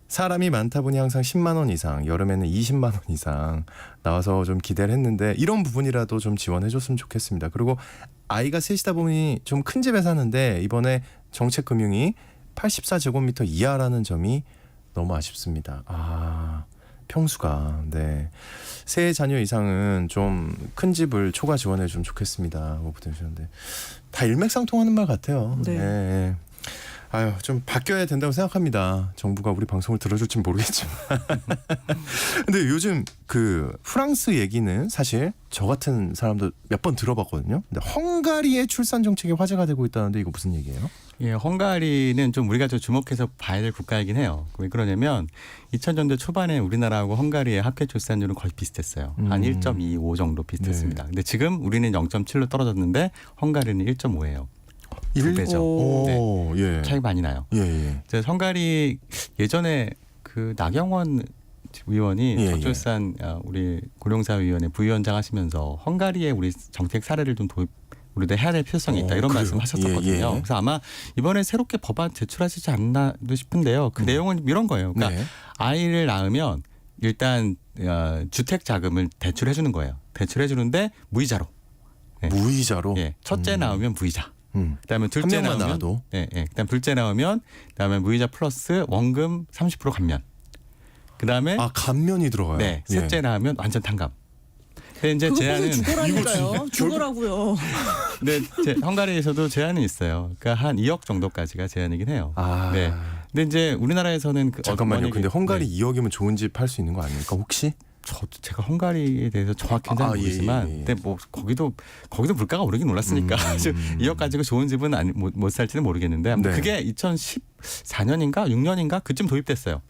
사람이 많다 보니 항상 10만 원 이상, 여름에는 20만 원 이상 나와서 좀 기대를 했는데 이런 부분이라도 좀 지원해 줬으면 좋겠습니다. 그리고 아이가 셋이다 보니 좀 큰 집에 사는데 이번에 정책금융이 84제곱미터 이하라는 점이 너무 아쉽습니다. 평수가 네. 세 자녀 이상은 좀 큰 집을 초과 지원해 주면 좋겠습니다. 하고 보내주셨는데 다 일맥상통하는 말 같아요. 네. 네. 아유, 좀 바뀌어야 된다고 생각합니다. 정부가 우리 방송을 들어줄진 모르겠지만. 근데 요즘 그 프랑스 얘기는 사실 저 같은 사람도 몇 번 들어봤거든요. 근데 헝가리의 출산 정책이 화제가 되고 있다는데 이거 무슨 얘기예요? 예, 헝가리는 좀 우리가 좀 주목해서 봐야 될 국가이긴 해요. 왜 그러냐면 2000년대 초반에 우리나라하고 hun가리의 합계 출산율은 거의 비슷했어요. 한 1.25 정도 비슷했습니다. 네. 근데 지금 우리는 0.7로 떨어졌는데 헝가리는 1.5예요. 2배죠. 오, 예. 차이 많이 나요. 예. 헝가리 예전에 그 나경원 의원이 예, 저출산 우리 고령사위원회 부위원장 하시면서 헝가리의 우리 정책 사례를 좀 우리도 해야 될 필요성이 있다 이런 그래요? 말씀하셨었거든요. 예. 그래서 아마 이번에 새롭게 법안 제출하시지 않나도 싶은데요. 그 내용은 이런 거예요. 그러니까 네. 아이를 낳으면 일단 주택 자금을 대출해 주는 거예요. 대출해 주는데 무이자로. 네. 무이자로. 예. 첫째 낳으면 무이자. 그다음에 둘째 한 명만 나오면 낳아도. 그다음 둘째 나오면 그다음에 무이자 플러스 원금 30% 감면. 그다음에 감면이 들어가요. 네, 셋째 낳으면 완전 탕감. 근데 이제 그거 제한은 보세요. 죽어라니까요. 죽어라고요. 네, 헝가리에서도 제한은 있어요. 그러니까 한 2억 정도까지가 제한이긴 해요. 네. 근데 이제 우리나라에서는 잠깐만요. 근데 헝가리 네. 2억이면 좋은 집 할 수 있는 거 아닙니까 혹시? 저도 제가 헝가리에 대해서 정확히는 잘 모르지만, 예. 근데 뭐 거기도 물가가 오르긴 올랐으니까 2억 가지고 좋은 집은 못 살지는 모르겠는데, 아무튼 네. 그게 2014년인가 6년인가 그쯤 도입됐어요.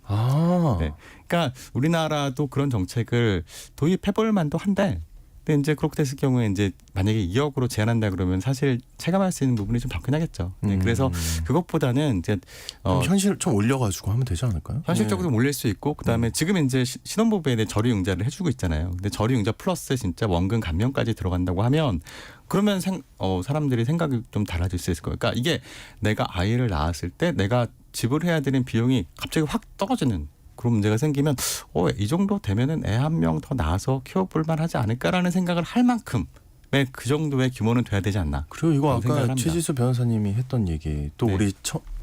네. 그러니까 우리나라도 그런 정책을 도입해볼 만도 한데, 근데 이제 그렇게 됐을 경우에 이제 만약에 2억으로 제한한다 그러면 사실 체감할 수 있는 부분이 좀 적긴 하겠죠. 네. 그래서 그것보다는 이제 현실 좀 올려가지고 하면 되지 않을까요? 현실적으로 올릴 수 있고, 그다음에 지금 이제 신혼부부에 대해 저리융자를 해주고 있잖아요. 근데 저리융자 플러스 진짜 원금 감면까지 들어간다고 하면 그러면 사람들이 생각이 좀 달라질 수 있을 거예요. 그러니까 이게 내가 아이를 낳았을 때 내가 지불해야 되는 비용이 갑자기 확 떨어지는 그런 문제가 생기면 이 정도 되면은 애 한 명 더 낳아서 키워볼 만하지 않을까라는 생각을 할 만큼 그 정도의 규모는 돼야 되지 않나. 그리고 이거 아까 생각을 최지수 변호사님이 했던 얘기 또 네. 우리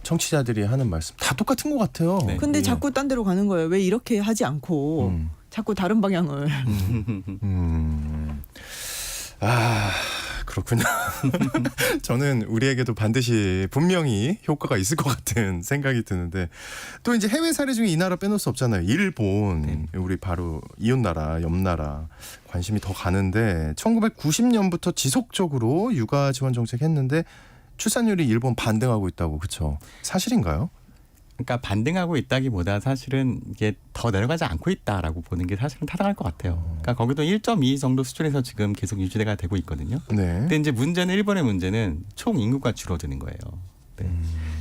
청취자들이 하는 말씀 다 똑같은 것 같아요. 네. 근데 예. 자꾸 딴 데로 가는 거예요. 왜 이렇게 하지 않고 자꾸 다른 방향을. 그렇군요. 저는 우리에게도 반드시 분명히 효과가 있을 것 같은 생각이 드는데 또 이제 해외 사례 중에 이 나라 빼놓을 수 없잖아요. 일본, 우리 바로 이웃나라, 옆나라 관심이 더 가는데 1990년부터 지속적으로 육아 지원 정책 했는데 출산율이 일본 반등하고 있다고 그렇죠? 사실인가요? 그러니까 반등하고 있다기보다 사실은 이게 더 내려가지 않고 있다라고 보는 게 사실은 타당할 것 같아요. 그러니까 거기도 1.2 정도 수준에서 지금 계속 유지가 되고 있거든요. 네. 근데 이제 일본의 문제는 총 인구가 줄어드는 거예요. 네.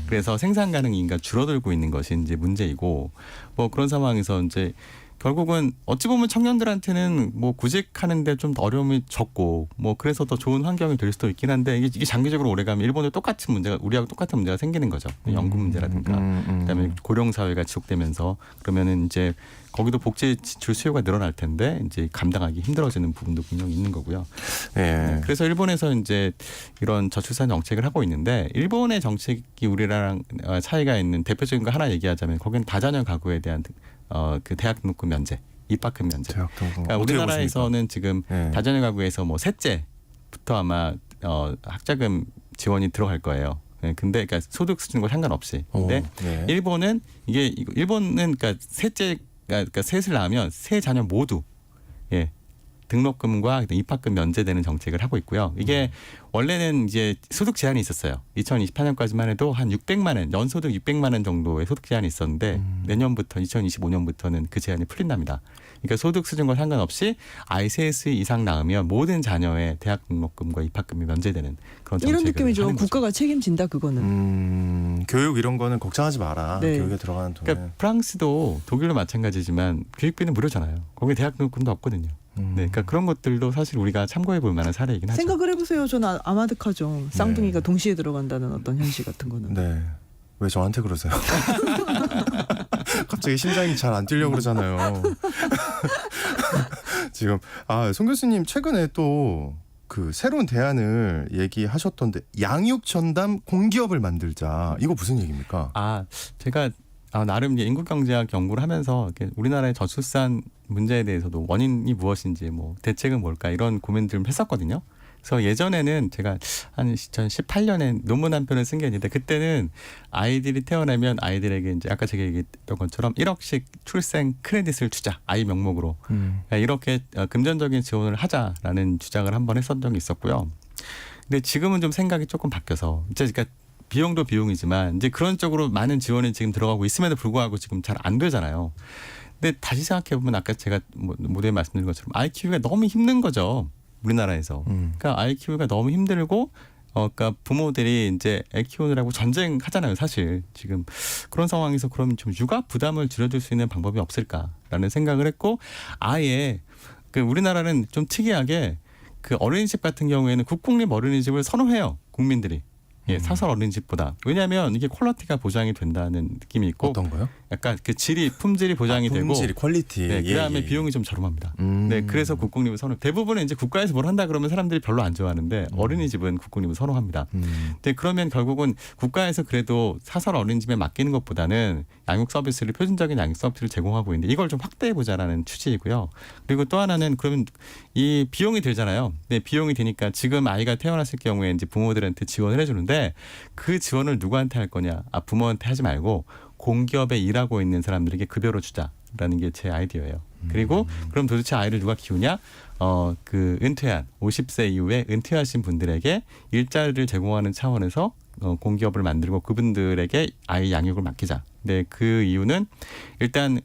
그래서 생산 가능 인구가 줄어들고 있는 것이 이제 문제이고, 뭐 그런 상황에서 이제 결국은 어찌 보면 청년들한테는 뭐 구직하는데 좀 어려움이 적고 뭐 그래서 더 좋은 환경이 될 수도 있긴 한데 이게 장기적으로 오래가면 일본도 똑같은 문제가 우리하고 똑같은 문제가 생기는 거죠. 연금 문제라든가 그다음에 고령 사회가 지속되면서 그러면은 이제 거기도 복지 지출 수요가 늘어날 텐데 이제 감당하기 힘들어지는 부분도 분명히 있는 거고요. 예. 네, 그래서 일본에서 이제 이런 저출산 정책을 하고 있는데 일본의 정책이 우리랑 차이가 있는 대표적인 거 하나 얘기하자면 거기는 다자녀 가구에 대한 그 대학 등록금 면제, 입학금 면제. 대학 등록금 그러니까 어떻게 우리나라에서는 지금 예. 다자녀 가구에서 뭐 셋째부터 아마 학자금 지원이 들어갈 거예요. 네, 근데 그러니까 소득 수준과 상관없이. 근데 예. 일본은 일본은 그러니까 그러니까 셋을 낳으면 세 자녀 모두 등록금과 입학금 면제되는 정책을 하고 있고요. 이게 원래는 이제 소득 제한이 있었어요. 2028년까지만 해도 한 600만 원, 연소득 600만 원 정도의 소득 제한이 있었는데 내년부터 2025년부터는 그 제한이 풀린답니다. 그러니까 소득 수준과 상관없이 아이 셋 이상 낳으면 모든 자녀의 대학 등록금과 입학금이 면제되는 그런 정책을 이런 느낌이죠. 하는 거죠. 국가가 책임진다 그거는. 교육 이런 거는 걱정하지 마라. 네. 교육에 들어가는 돈은. 그러니까 프랑스도 독일도 마찬가지지만 교육비는 무료잖아요. 거기 대학 등록금도 없거든요. 네, 그러니까 그런 것들도 사실 우리가 참고해 볼 만한 사례이긴 하죠. 생각을 해보세요. 저는 아마득하죠. 쌍둥이가 동시에 들어간다는 어떤 현실 같은 거는. 네. 왜 저한테 그러세요? 갑자기 심장이 잘 안 뛰려고 그러잖아요. 지금 송 교수님 최근에 또 그 새로운 대안을 얘기하셨던데 양육 전담 공기업을 만들자. 이거 무슨 얘기입니까? 제가 나름 인구 경제학 연구를 하면서 이렇게 우리나라의 저출산 문제에 대해서도 원인이 무엇인지 뭐 대책은 뭘까 이런 고민들을 했었거든요. 그래서 예전에는 제가 한 2018년에 논문 한 편을 쓴 게 있는데 그때는 아이들이 태어나면 아이들에게 이제 아까 제가 얘기했던 것처럼 1억씩 출생 크레딧을 주자 아이 명목으로 이렇게 금전적인 지원을 하자라는 주장을 한번 했었던 적이 있었고요. 근데 지금은 좀 생각이 조금 바뀌어서 그러니까 비용도 비용이지만 이제 그런 쪽으로 많은 지원이 지금 들어가고 있음에도 불구하고 지금 잘 안 되잖아요. 근데 다시 생각해 보면 아까 제가 모두에 말씀드린 것처럼 아이 키우기가 너무 힘든 거죠. 우리나라에서. 그러니까 아이 키우기가 너무 힘들고 그러니까 부모들이 이제 애 키우느라고 전쟁하잖아요. 사실 지금 그런 상황에서 그럼 좀 육아 부담을 줄여줄 수 있는 방법이 없을까라는 생각을 했고 아예 그 우리나라는 좀 특이하게 그 어린이집 같은 경우에는 국공립 어린이집을 선호해요. 국민들이. 사설 어린이집보다. 왜냐하면 이게 퀄리티가 보장이 된다는 느낌이 있고 어떤 거요? 약간 그 품질이 보장이 품질, 되고 퀄리티. 네, 그다음에 예. 비용이 좀 저렴합니다. 네, 그래서 국공립을 선호. 대부분은 이제 국가에서 뭘 한다 그러면 사람들이 별로 안 좋아하는데 어린이집은 국공립을 선호합니다. 근데 그러면 결국은 국가에서 그래도 사설 어린이집에 맡기는 것보다는 양육 서비스를 표준적인 양육 서비스를 제공하고 있는데 이걸 좀 확대해 보자라는 취지이고요. 그리고 또 하나는 그러면 이 비용이 들잖아요. 네, 비용이 드니까 지금 아이가 태어났을 경우에 이제 부모들한테 지원을 해주는데 그 지원을 누구한테 할 거냐? 부모한테 하지 말고 공기업에 일하고 있는 사람들에게 급여로 주자라는 게 제 아이디어예요. 그리고 그럼 도대체 아이를 누가 키우냐? 그 은퇴한 50세 이후에 은퇴하신 분들에게 일자리를 제공하는 차원에서 공기업을 만들고 그분들에게 아이 양육을 맡기자. 네, 그 이유는 일단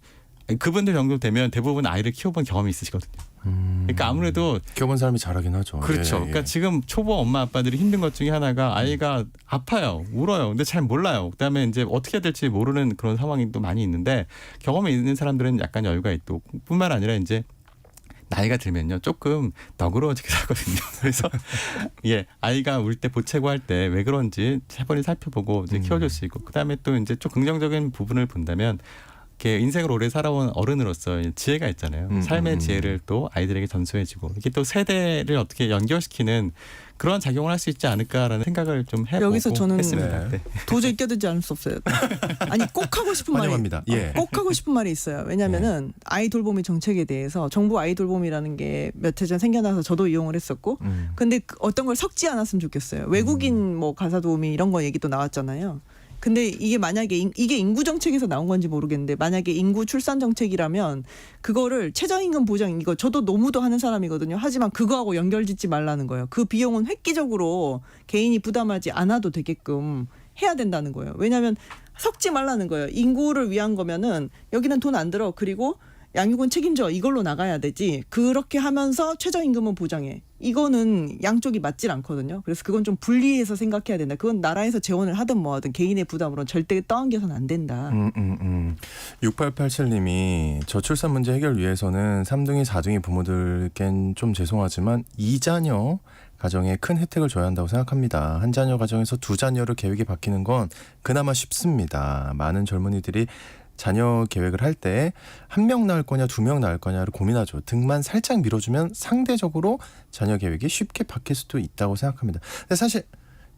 그분들 정도 되면 대부분 아이를 키워본 경험이 있으시거든요. 그러니까 아무래도 키워본 사람이 잘하긴 하죠. 그렇죠. 예, 예. 그러니까 지금 초보 엄마 아빠들이 힘든 것 중에 하나가 아이가 아파요, 울어요. 근데 잘 몰라요. 그다음에 이제 어떻게 해야 될지 모르는 그런 상황이 또 많이 있는데 경험이 있는 사람들은 약간 여유가 있고 뿐만 아니라 이제 나이가 들면요 조금 너그러워지게 되거든요. 그래서 아이가 울 때 보채고 할 때 왜 그런지 차분히 살펴보고 이제 키워줄 수 있고 그다음에 또 이제 좀 긍정적인 부분을 본다면. 이렇게 인생을 오래 살아온 어른으로서 지혜가 있잖아요. 삶의 지혜를 또 아이들에게 전수해주고 이게 또 세대를 어떻게 연결시키는 그런 작용을 할 수 있지 않을까라는 생각을 좀 해보고 여기서 저는 했습니다. 네. 도저히 껴들지 않을 수 없어요. 아니 꼭 하고 싶은 말이 환영합니다. 예. 꼭 하고 싶은 말이 있어요. 왜냐하면은 아이 돌보미 정책에 대해서 정부 아이 돌보미라는 게 몇 해 전 생겨나서 저도 이용을 했었고, 근데 어떤 걸 섞지 않았으면 좋겠어요. 외국인 뭐 가사 도우미 이런 거 얘기도 나왔잖아요. 근데 이게 만약에 이게 인구 정책에서 나온 건지 모르겠는데 만약에 인구 출산 정책이라면 그거를 최저임금 보장 이거 저도 노무도 하는 사람이거든요. 하지만 그거하고 연결짓지 말라는 거예요. 그 비용은 획기적으로 개인이 부담하지 않아도 되게끔 해야 된다는 거예요. 왜냐하면 섞지 말라는 거예요. 인구를 위한 거면은 여기는 돈 안 들어. 그리고 양육은 책임져 이걸로 나가야 되지. 그렇게 하면서 최저임금은 보장해. 이거는 양쪽이 맞질 않거든요. 그래서 그건 좀 분리해서 생각해야 된다. 그건 나라에서 재원을 하든 뭐 하든 개인의 부담으로는 절대 떠안겨서는 안 된다. 6887님이 저출산 문제 해결 위해서는 3둥이 4둥이 부모들께는 좀 죄송하지만 2자녀 가정에 큰 혜택을 줘야 한다고 생각합니다. 한 자녀 가정에서 2자녀로 계획이 바뀌는 건 그나마 쉽습니다. 많은 젊은이들이 자녀 계획을 할 때 한 명 낳을 거냐 2명 낳을 거냐를 고민하죠. 등만 살짝 밀어주면 상대적으로 자녀 계획이 쉽게 바뀔 수도 있다고 생각합니다. 근데 사실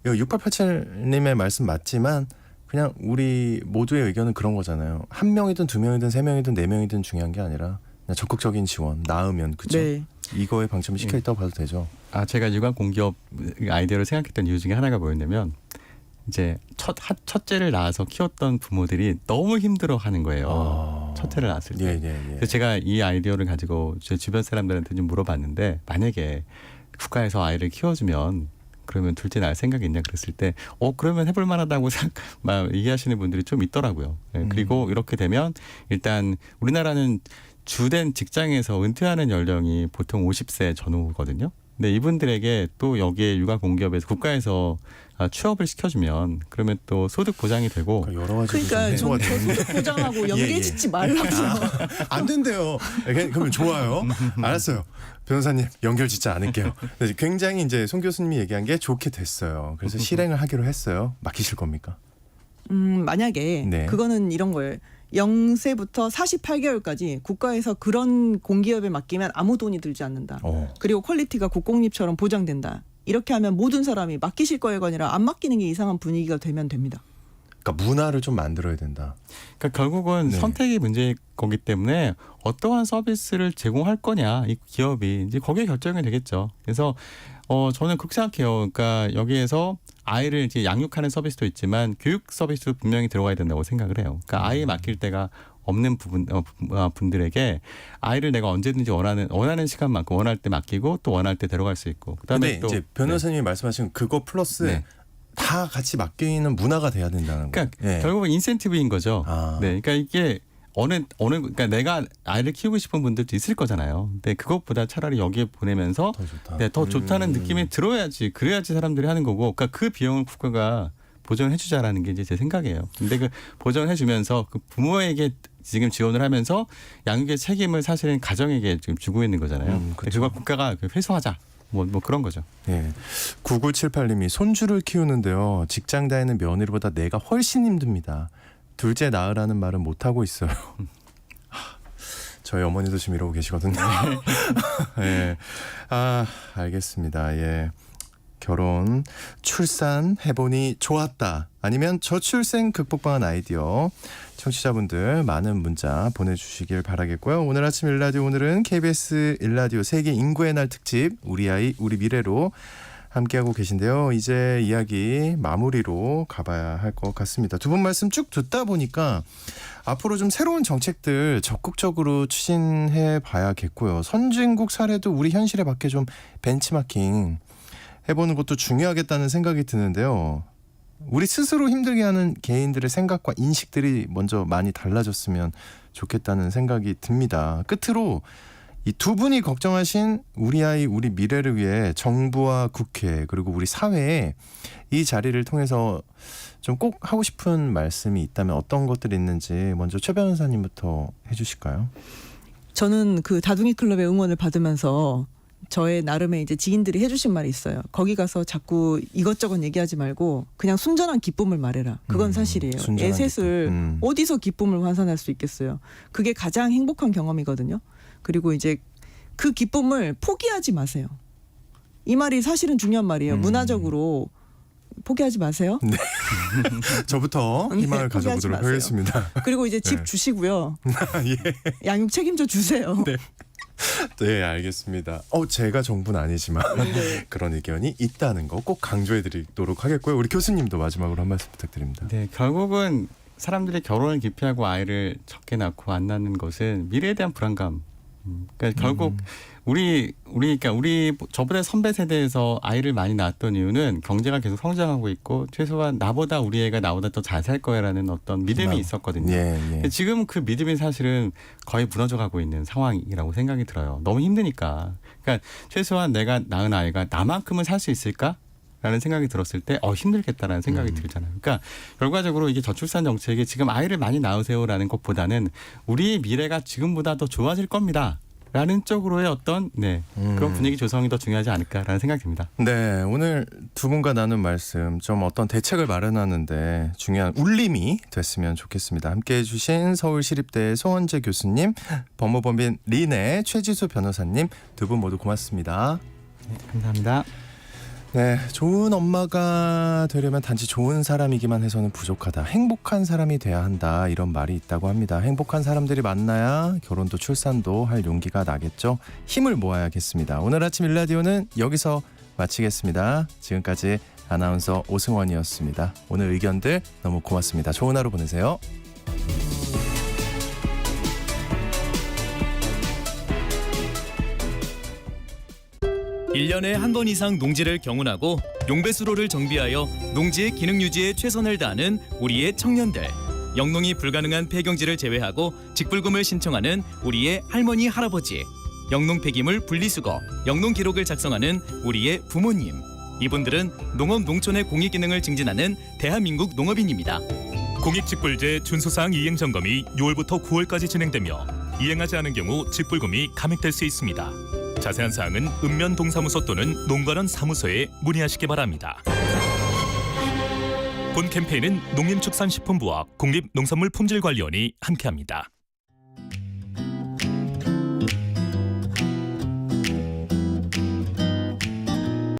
6887님의 말씀 맞지만 그냥 우리 모두의 의견은 그런 거잖아요. 한 명이든 2명이든 3명이든 4명이든 중요한 게 아니라 그냥 적극적인 지원, 낳으면 그렇죠. 네. 이거에 방점이 찍혀 있다고 봐도 되죠. 제가 유관 공기업 아이디어를 생각했던 이유 중에 하나가 뭐였냐면 이제 첫째를 낳아서 키웠던 부모들이 너무 힘들어하는 거예요. 첫째를 낳았을 때. 그래서 제가 이 아이디어를 가지고 제 주변 사람들한테 좀 물어봤는데 만약에 국가에서 아이를 키워주면 그러면 둘째 낳을 생각이 있냐 그랬을 때 그러면 해볼 만하다고 얘기하시는 분들이 좀 있더라고요. 그리고 이렇게 되면 일단 우리나라는 주된 직장에서 은퇴하는 연령이 보통 50세 전후거든요. 근데 이분들에게 또 여기에 육아 공기업에서 국가에서 취업을 시켜주면 그러면 또 소득 보장이 되고 여러 가지 그러니까 저 소득 보장하고 연계짓지 말라고요. 안 된대요. 그러면 좋아요. 알았어요. 변호사님 연결 짓지 않을게요. 굉장히 이제 송 교수님이 얘기한 게 좋게 됐어요. 그래서 실행을 하기로 했어요. 맡기실 겁니까? 만약에 네. 그거는 이런 거예요. 0세부터 48개월까지 국가에서 그런 공기업에 맡기면 아무 돈이 들지 않는다. 그리고 퀄리티가 국공립처럼 보장된다. 이렇게 하면 모든 사람이 맡기실 거예가 아니라 안 맡기는 게 이상한 분위기가 되면 됩니다. 그러니까 문화를 좀 만들어야 된다. 그러니까 결국은 네. 선택이 문제일 거기 때문에 어떠한 서비스를 제공할 거냐 이 기업이 이제 거기에 결정이 되겠죠. 그래서 저는 그렇게 생각해요. 그러니까 여기에서 아이를 이제 양육하는 서비스도 있지만 교육 서비스도 분명히 들어가야 된다고 생각을 해요. 그러니까 아이 맡길 때가 없는 분들에게 아이를 내가 언제든지 원하는 시간만큼 원할 때 맡기고 또 원할 때 데려갈 수 있고. 그다음에 근데 또 이제 변호사님이 말씀하신 그거 플러스 네. 다 같이 맡기는 문화가 돼야 된다는 거예요. 그러니까 결국은 인센티브인 거죠. 네, 그러니까 이게 그러니까 내가 아이를 키우고 싶은 분들도 있을 거잖아요. 근데 그것보다 차라리 여기에 보내면서 더 좋다. 네, 더 좋다는 느낌이 들어야지. 그래야지 사람들이 하는 거고. 그러니까 그 비용을 국가가 보전해 주자라는 게 이제 제 생각이에요. 근데 그 보전해 주면서 그 부모에게 지금 지원을 하면서 양육의 책임을 사실은 가정에게 지금 주고 있는 거잖아요. 그렇죠. 그걸 국가가 회수하자. 뭐 그런 거죠. 네. 9978님이 손주를 키우는데요. 직장 다니는 며느리보다 내가 훨씬 힘듭니다. 둘째 낳으라는 말은 못 하고 있어요. 저희 어머니도 지금 이러고 계시거든요. 예. 알겠습니다. 예. 결혼, 출산 해보니 좋았다. 아니면 저출생 극복방안 아이디어. 청취자분들 많은 문자 보내주시길 바라겠고요. 오늘 아침 일라디오 오늘은 KBS 일라디오 세계 인구의 날 특집 우리 아이 우리 미래로 함께하고 계신데요. 이제 이야기 마무리로 가봐야 할 것 같습니다. 두 분 말씀 쭉 듣다 보니까 앞으로 좀 새로운 정책들 적극적으로 추진해 봐야겠고요. 선진국 사례도 우리 현실에 맞게 좀 벤치마킹 해보는 것도 중요하겠다는 생각이 드는데요. 우리 스스로 힘들게 하는 개인들의 생각과 인식들이 먼저 많이 달라졌으면 좋겠다는 생각이 듭니다. 끝으로 이 두 분이 걱정하신 우리 아이 우리 미래를 위해 정부와 국회 그리고 우리 사회에 이 자리를 통해서 좀 꼭 하고 싶은 말씀이 있다면 어떤 것들이 있는지 먼저 최 변호사님부터 해주실까요? 저는 그 다둥이 클럽의 응원을 받으면서 저의 나름의 이제 지인들이 해주신 말이 있어요. 거기 가서 자꾸 이것저것 얘기하지 말고 그냥 순전한 기쁨을 말해라. 그건 사실이에요. 순전한 애셋을 기쁨. 어디서 기쁨을 환산할 수 있겠어요. 그게 가장 행복한 경험이거든요. 그리고 이제 그 기쁨을 포기하지 마세요. 이 말이 사실은 중요한 말이에요. 문화적으로 포기하지 마세요. 네. 저부터 희망을 네, 포기하지 가져보도록 마세요. 하겠습니다. 그리고 이제 집 네. 주시고요. 예. 양육 책임져 주세요. 네, 알겠습니다. 제가 정부는 아니지만 그런 의견이 있다는 거 꼭 강조해드리도록 하겠고요. 우리 교수님도 마지막으로 한 말씀 부탁드립니다. 네, 결국은 사람들이 결혼을 기피하고 아이를 적게 낳고 안 낳는 것은 미래에 대한 불안감. 그러니까 결국 그러니까 우리 저보다 선배 세대에서 아이를 많이 낳았던 이유는 경제가 계속 성장하고 있고 최소한 나보다 우리 애가 나보다 더 잘 살 거야라는 어떤 믿음이 있었거든요. 예. 지금 그 믿음이 사실은 거의 무너져가고 있는 상황이라고 생각이 들어요. 너무 힘드니까. 그러니까 최소한 내가 낳은 아이가 나만큼은 살 수 있을까? 라는 생각이 들었을 때 힘들겠다라는 생각이 들잖아요. 그러니까 결과적으로 이게 저출산 정책이 지금 아이를 많이 낳으세요라는 것보다는 우리의 미래가 지금보다 더 좋아질 겁니다. 라는 쪽으로의 어떤 그런 분위기 조성이 더 중요하지 않을까라는 생각이 듭니다. 네, 오늘 두 분과 나눈 말씀 좀 어떤 대책을 마련하는데 중요한 울림이 됐으면 좋겠습니다. 함께해 주신 서울시립대 송원재 교수님, 법무법인 린의 최지수 변호사님 두 분 모두 고맙습니다. 네, 감사합니다. 네, 좋은 엄마가 되려면 단지 좋은 사람이기만 해서는 부족하다. 행복한 사람이 돼야 한다. 이런 말이 있다고 합니다. 행복한 사람들이 만나야 결혼도 출산도 할 용기가 나겠죠. 힘을 모아야겠습니다. 오늘 아침 일라디오는 여기서 마치겠습니다. 지금까지 아나운서 오승원이었습니다. 오늘 의견들 너무 고맙습니다. 좋은 하루 보내세요. 1년에 한 번 이상 농지를 경운하고 용배수로를 정비하여 농지의 기능 유지에 최선을 다하는 우리의 청년들. 영농이 불가능한 폐경지를 제외하고 직불금을 신청하는 우리의 할머니, 할아버지. 영농 폐기물 분리수거, 영농 기록을 작성하는 우리의 부모님. 이분들은 농업 농촌의 공익 기능을 증진하는 대한민국 농업인입니다. 공익직불제 준수사항 이행 점검이 6월부터 9월까지 진행되며 이행하지 않은 경우 직불금이 감액될 수 있습니다. 자세한 사항은 읍면동사무소 또는 농가련 사무소에 문의하시기 바랍니다. 본 캠페인은 농림축산식품부와 국립농산물품질관리원이 함께합니다.